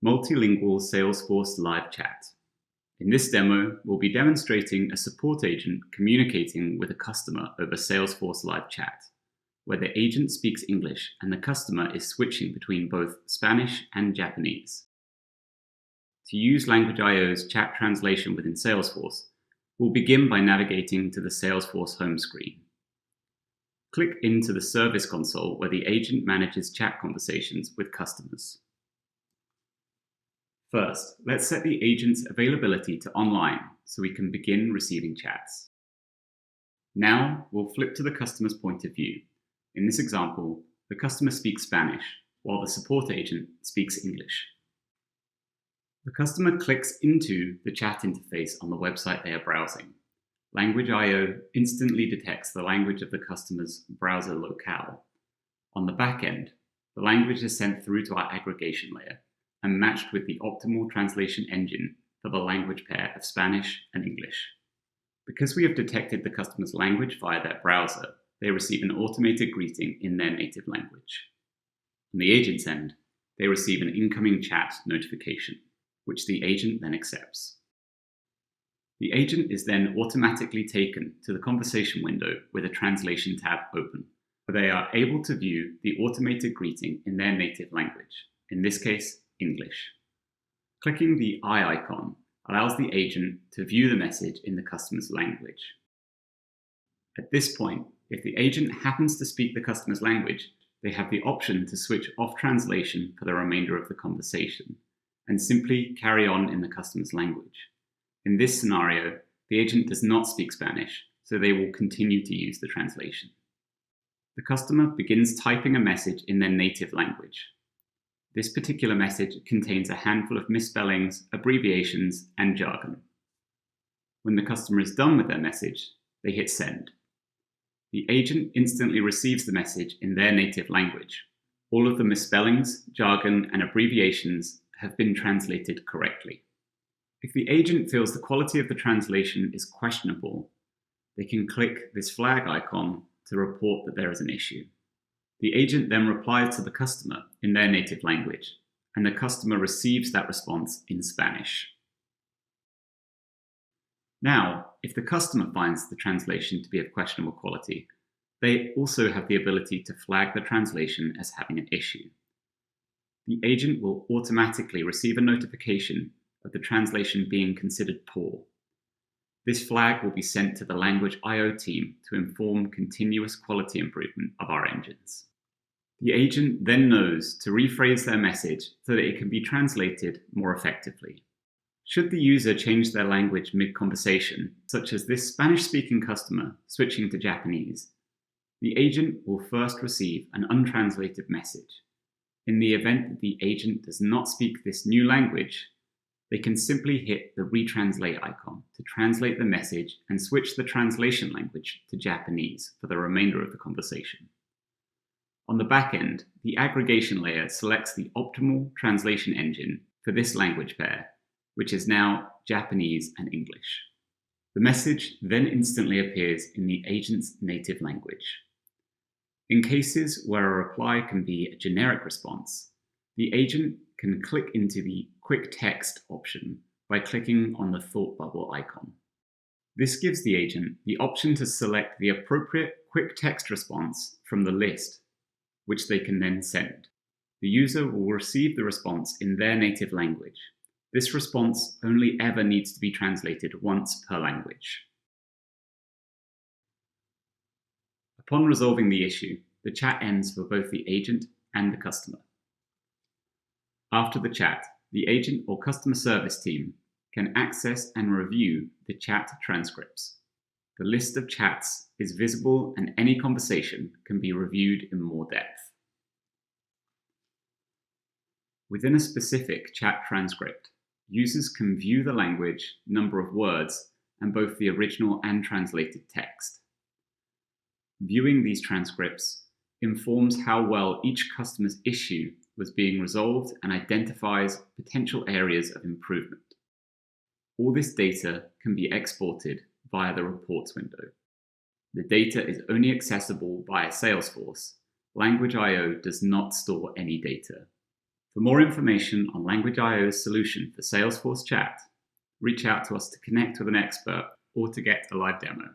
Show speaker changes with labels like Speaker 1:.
Speaker 1: Multilingual Salesforce Live Chat. In this demo, we'll be demonstrating a support agent communicating with a customer over Salesforce Live Chat, where the agent speaks English and the customer is switching between both Spanish and Japanese. To use Language I/O's chat translation within Salesforce, we'll begin by navigating to the Salesforce home screen. Click into the Service console where the agent manages chat conversations with customers. First, let's set the agent's availability to online so we can begin receiving chats. Now, we'll flip to the customer's point of view. In this example, the customer speaks Spanish, while the support agent speaks English. The customer clicks into the chat interface on the website they are browsing. Language I/O instantly detects the language of the customer's browser locale. On the back end, the language is sent through to our aggregation layer and matched with the optimal translation engine for the language pair of Spanish and English. Because we have detected the customer's language via their browser, they receive an automated greeting in their native language. On the agent's end, they receive an incoming chat notification, which the agent then accepts. The agent is then automatically taken to the conversation window with a translation tab open, where they are able to view the automated greeting in their native language, in this case, English. Clicking the eye icon allows the agent to view the message in the customer's language. At this point, if the agent happens to speak the customer's language, they have the option to switch off translation for the remainder of the conversation and simply carry on in the customer's language. In this scenario, the agent does not speak Spanish, so they will continue to use the translation. The customer begins typing a message in their native language. This particular message contains a handful of misspellings, abbreviations, and jargon. When the customer is done with their message, they hit send. The agent instantly receives the message in their native language. All of the misspellings, jargon, and abbreviations have been translated correctly. If the agent feels the quality of the translation is questionable, they can click this flag icon to report that there is an issue. The agent then replies to the customer in their native language, and the customer receives that response in Spanish. Now, if the customer finds the translation to be of questionable quality, they also have the ability to flag the translation as having an issue. The agent will automatically receive a notification of the translation being considered poor. This flag will be sent to the Language I/O team to inform continuous quality improvement of our engines. The agent then knows to rephrase their message so that it can be translated more effectively. Should the user change their language mid-conversation, such as this Spanish-speaking customer switching to Japanese, the agent will first receive an untranslated message. In the event that the agent does not speak this new language, they can simply hit the retranslate icon to translate the message and switch the translation language to Japanese for the remainder of the conversation. On the back end, the aggregation layer selects the optimal translation engine for this language pair, which is now Japanese and English. The message then instantly appears in the agent's native language. In cases where a reply can be a generic response, the agent can click into the Quick Text option by clicking on the thought bubble icon. This gives the agent the option to select the appropriate quick text response from the list, which they can then send. The user will receive the response in their native language. This response only ever needs to be translated once per language. Upon resolving the issue, the chat ends for both the agent and the customer. After the chat, the agent or customer service team can access and review the chat transcripts. The list of chats is visible and any conversation can be reviewed in more depth. Within a specific chat transcript, users can view the language, number of words, and both the original and translated text. Viewing these transcripts informs how well each customer's issue was being resolved and identifies potential areas of improvement. All this data can be exported via the reports window. The data is only accessible via Salesforce. Language I/O does not store any data. For more information on Language IO's solution for Salesforce Chat, reach out to us to connect with an expert or to get a live demo.